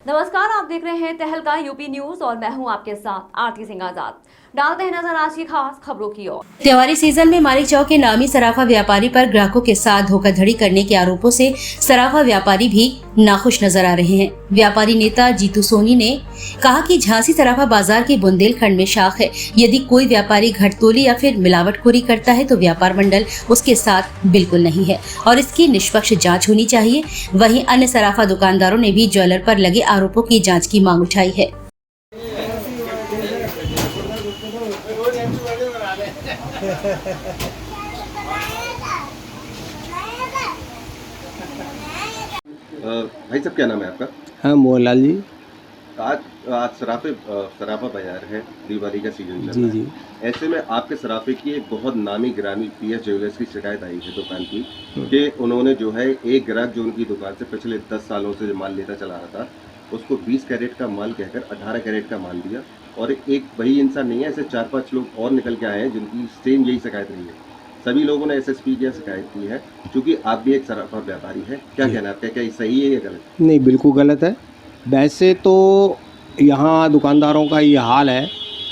नमस्कार, आप देख रहे हैं तहलका यूपी न्यूज और मैं हूं आपके साथ आरती सिंह आजाद। डालते हैं नजर आज की खास खबरों की ओर। त्योहारी सीजन में मानिक चौक के नामी सराफा व्यापारी पर ग्राहकों के साथ धोखाधड़ी करने के आरोपों से सराफा व्यापारी भी नाखुश नजर आ रहे हैं। व्यापारी नेता जीतू सोनी ने कहा कि झांसी सराफा बाजार के बुंदेलखंड में शाख है। यदि कोई व्यापारी घटतोली या फिर मिलावटखोरी करता है तो व्यापार मंडल उसके साथ बिल्कुल नहीं है और इसकी निष्पक्ष जाँच होनी चाहिए। वहीं अन्य सराफा दुकानदारों ने भी ज्वेलर पर लगे आरोपों की जाँच की मांग उठाई है। भाई साहब, क्या नाम है आपका? हाँ, मोहनलाल जी। आज सराफा बाजार है, दिवाली का सीजन चल जी रहा जी। है। ऐसे में आपके सराफे की एक बहुत नामी ग्रामी पीएस ज्वेलर्स की शिकायत आई है दुकान की कि उन्होंने जो है एक ग्राहक जो उनकी दुकान से पिछले 10 सालों से जो माल लेता चला रहा था उसको 20 कैरेट का माल कहकर 18 कैरेट का माल दिया। और एक वही इंसान नहीं है, ऐसे 4-5 लोग और निकल के आए हैं जिनकी सेम यही शिकायत रही है। सभी लोगों ने एसएसपी की शिकायत की है। क्योंकि आप भी एक सराफा व्यापारी है, क्या कहना है आपका? क्या ये सही है या गलत? नहीं, बिल्कुल गलत है। वैसे तो यहाँ दुकानदारों का ये हाल है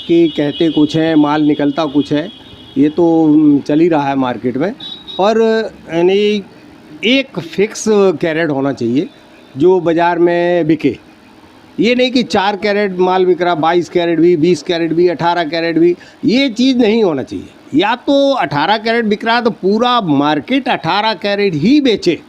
कि कहते कुछ है, माल निकलता कुछ है। ये तो चल ही रहा है मार्केट में। और यानी एक फिक्स कैरेट होना चाहिए जो बाज़ार में बिके। ये नहीं कि 4 कैरेट माल बिक रहा, 22 कैरेट भी, 20 कैरेट भी, 18 कैरेट भी, ये चीज़ नहीं होना चाहिए। या तो 18 कैरेट बिक रहा है तो पूरा मार्केट 18 कैरेट ही बेचे,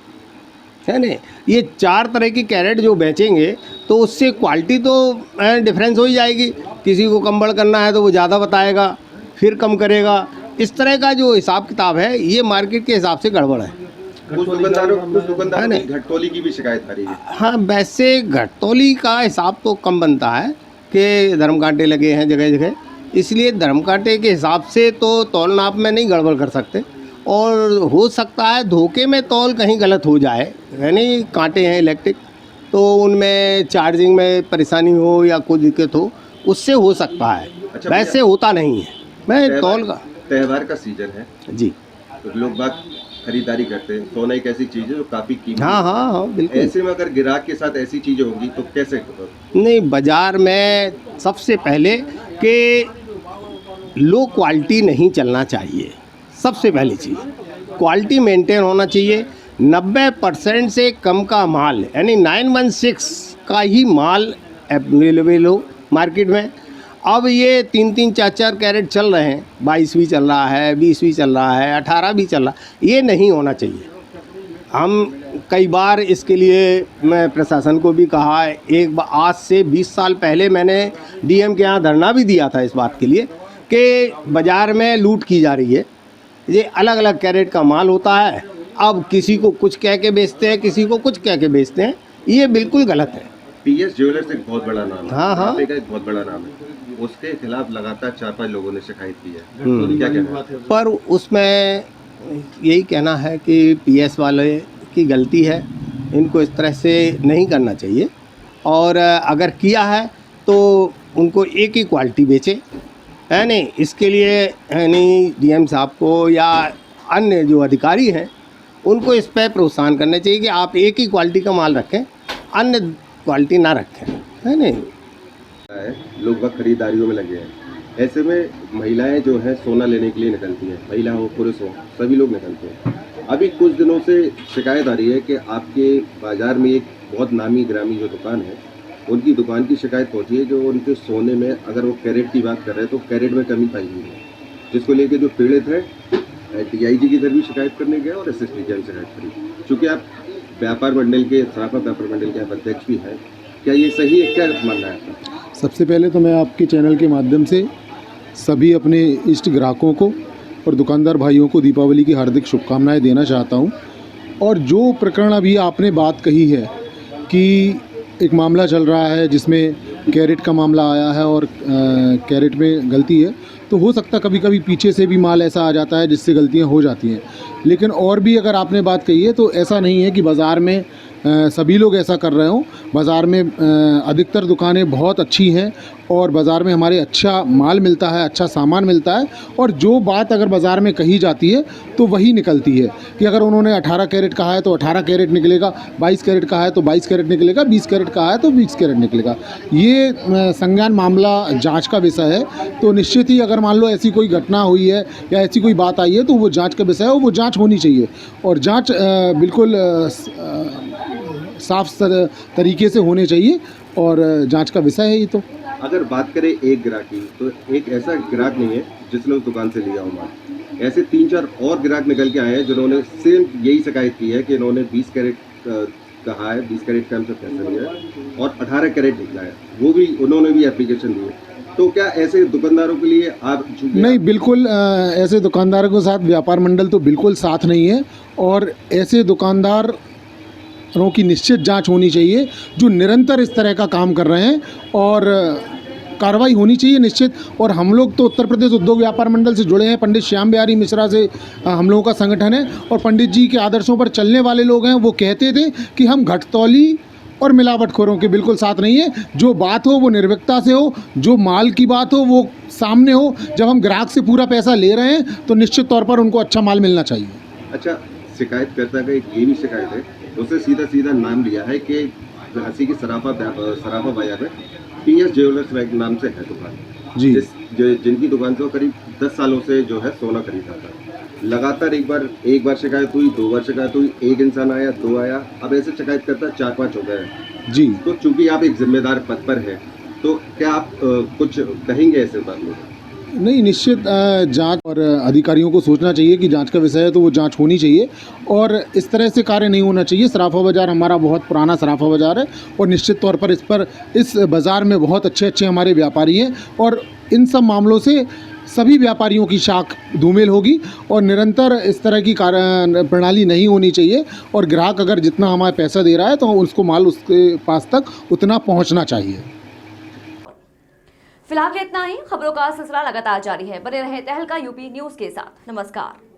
है ना। ये 4 तरह की कैरेट जो बेचेंगे तो उससे क्वालिटी तो डिफरेंस हो ही जाएगी। किसी को कम बढ़ करना है तो वो ज़्यादा बताएगा, फिर कम करेगा। इस तरह का जो हिसाब किताब है ये मार्केट के हिसाब से गड़बड़ है। कुछ दुकानदारों की घटतोली की भी शिकायत आ रही है। हाँ, वैसे घटतोली का हिसाब तो कम बनता है कि धर्म कांटे लगे हैं जगह जगह, इसलिए धर्म कांटे के हिसाब से तो तौल नाप में नहीं गड़बड़ कर सकते। और हो सकता है धोखे में तौल कहीं गलत हो जाए, यानी कांटे हैं इलेक्ट्रिक तो उनमें चार्जिंग में परेशानी हो या कोई दिक्कत हो, उससे हो सकता है। अच्छा, वैसे होता नहीं है। मैं तौल का त्योहार का सीजन है जी, तो लोग बात खरीदारी करते हैं। सोना एक ऐसी चीज़ है जो काफ़ी कीमती हाँ है। हाँ हाँ, बिल्कुल। ऐसे में अगर ग्राहक के साथ ऐसी चीज़ें होंगी तो कैसे? नहीं, बाज़ार में सबसे पहले कि लो क्वालिटी नहीं चलना चाहिए। सबसे पहली चीज़ क्वालिटी मेंटेन होना चाहिए। 90% से कम का माल यानी 916 का ही माल अवेलेबल हो मार्केट में। अब ये 3-3, 4-4 कैरेट चल रहे हैं, 22 भी चल रहा है, 20 भी चल रहा है, 18 भी चल रहा है। ये नहीं होना चाहिए। हम कई बार इसके लिए मैं प्रशासन को भी कहा है। आज से 20 साल पहले मैंने डीएम के यहाँ धरना भी दिया था इस बात के लिए कि बाज़ार में लूट की जा रही है। ये अलग अलग कैरेट का माल होता है, अब किसी को कुछ कह के बेचते हैं, किसी को कुछ कह के बेचते हैं। ये बिल्कुल गलत है। पीएस ज्वेलर्स एक बहुत बड़ा नाम है। हाँ, हाँ। आप एक बहुत बड़ा नाम है। उसके खिलाफ लगातार 4-5 लोगों ने शिकायत की है, तो क्या कहना है? पर उसमें यही कहना है कि पीएस वाले की गलती है, इनको इस तरह से नहीं करना चाहिए। और अगर किया है तो उनको एक ही क्वालिटी बेचे, है नहीं। इसके लिए है नहीं डीएम साहब को या अन्य जो अधिकारी हैं उनको इस पर प्रोत्साहन करना चाहिए कि आप एक ही क्वालिटी का माल रखें, अन्य क्वालिटी ना रखें, है नहीं। लोग वक्त खरीदारियों में लगे हैं। ऐसे में महिलाएं जो है सोना लेने के लिए निकलती हैं, महिला हो पुरुष हो सभी लोग निकलते हैं। अभी कुछ दिनों से शिकायत आ रही है कि आपके बाज़ार में एक बहुत नामी ग्रामी जो दुकान है उनकी दुकान की शिकायत पहुंची है जो उनके सोने में, अगर वो कैरेट की बात कर रहे हैं तो कैरेट में कमी पाई हुई है, जिसको लेकर जो पीड़ित है डीआईजी की तरफ भी शिकायत करने गए और एसएसपी की शिकायत करी। चूँकि आप व्यापार मंडल के सराफा व्यापार मंडल के आप अध्यक्ष भी हैं, क्या ये सही है? क्या मानना है आपका? सबसे पहले तो मैं आपके चैनल के माध्यम से सभी अपने इष्ट ग्राहकों को और दुकानदार भाइयों को दीपावली की हार्दिक शुभकामनाएं देना चाहता हूं। और जो प्रकरण अभी आपने बात कही है कि एक मामला चल रहा है जिसमें कैरेट का मामला आया है और कैरेट में गलती है, तो हो सकता कभी कभी पीछे से भी माल ऐसा आ जाता है जिससे गलतियां हो जाती हैं। लेकिन और भी अगर आपने बात कही है तो ऐसा नहीं है कि बाज़ार में सभी लोग ऐसा कर रहे हों। बाज़ार में अधिकतर दुकानें बहुत अच्छी हैं और बाज़ार में हमारे अच्छा माल मिलता है, अच्छा सामान मिलता है, और जो बात अगर बाज़ार में कही जाती है तो वही निकलती है कि अगर उन्होंने 18 कैरेट कहा है तो 18 कैरेट निकलेगा, 22 कैरेट कहा है तो 22 कैरेट निकलेगा, 20 कैरेट कहा है तो 20 कैरेट निकलेगा। ये संज्ञान मामला जांच का विषय है। तो निश्चित ही अगर मान लो ऐसी कोई घटना हुई है या ऐसी कोई बात आई है तो वो जांच का विषय है, वो जांच होनी चाहिए, और जांच बिल्कुल साफ तरीके से होने चाहिए, और जांच का विषय है ये। तो अगर बात करें एक ग्राहक की, तो एक ऐसा ग्राहक नहीं है जिसने उस दुकान से लिया हो माल। ऐसे 3-4 और ग्राहक निकल के आए हैं जिन्होंने सेम यही शिकायत की है कि इन्होंने 20 कैरेट कहा है, 20 कैरेट का हमसे पैसा लिया है और 18 कैरेट निकला है, वो भी उन्होंने भी एप्लीकेशन दी है। तो क्या ऐसे दुकानदारों के लिए आप नहीं, बिल्कुल ऐसे दुकानदारों के साथ व्यापार मंडल तो बिल्कुल साथ नहीं है, और ऐसे दुकानदारों की निश्चित जांच होनी चाहिए जो निरंतर इस तरह का काम कर रहे हैं, और कार्रवाई होनी चाहिए निश्चित। और हम लोग तो उत्तर प्रदेश उद्योग व्यापार मंडल से जुड़े हैं, पंडित श्याम बिहारी मिश्रा से हम लोगों का संगठन है, और पंडित जी के आदर्शों पर चलने वाले लोग हैं। वो कहते थे कि हम घटतौली और मिलावटखोरों के बिल्कुल साथ नहीं है। जो बात हो वो निर्भीकता से हो, जो माल की बात हो वो सामने हो। जब हम ग्राहक से पूरा पैसा ले रहे हैं तो निश्चित तौर पर उनको अच्छा माल मिलना चाहिए। अच्छा, शिकायतकर्ता का एक ये भी शिकायत है, उसने सीधा नाम लिया है कि झांसी की सराफा बाजार में PS ज्वेलर्स नाम से है दुकान जी, जिनकी दुकान से वो करीब 10 सालों से जो है सोना खरीदा था। लगातार एक बार शिकायत हुई, 2 बार शिकायत हुई, एक इंसान आया, 2 आया, अब ऐसे शिकायत करता 4-5 हो गए हैं। जी। तो चूंकि आप एक जिम्मेदार पद पर हैं, तो क्या आप कुछ कहेंगे ऐसे बात में? नहीं, निश्चित जांच, और अधिकारियों को सोचना चाहिए कि जांच का विषय है तो वो जांच होनी चाहिए, और इस तरह से कार्य नहीं होना चाहिए। सराफा बाज़ार हमारा बहुत पुराना सराफा बाज़ार है, और निश्चित तौर पर इस बाज़ार में बहुत अच्छे हमारे व्यापारी हैं, और इन सब मामलों से सभी व्यापारियों की शाख धूमिल होगी, और निरंतर इस तरह की कार्य प्रणाली नहीं होनी चाहिए। और ग्राहक अगर जितना हमारा पैसा दे रहा है तो उसको माल उसके पास तक उतना पहुँचना चाहिए। फिलहाल इतना ही। खबरों का सिलसिला लगातार जारी है, बने रहे तहलका यूपी न्यूज़ के साथ। नमस्कार।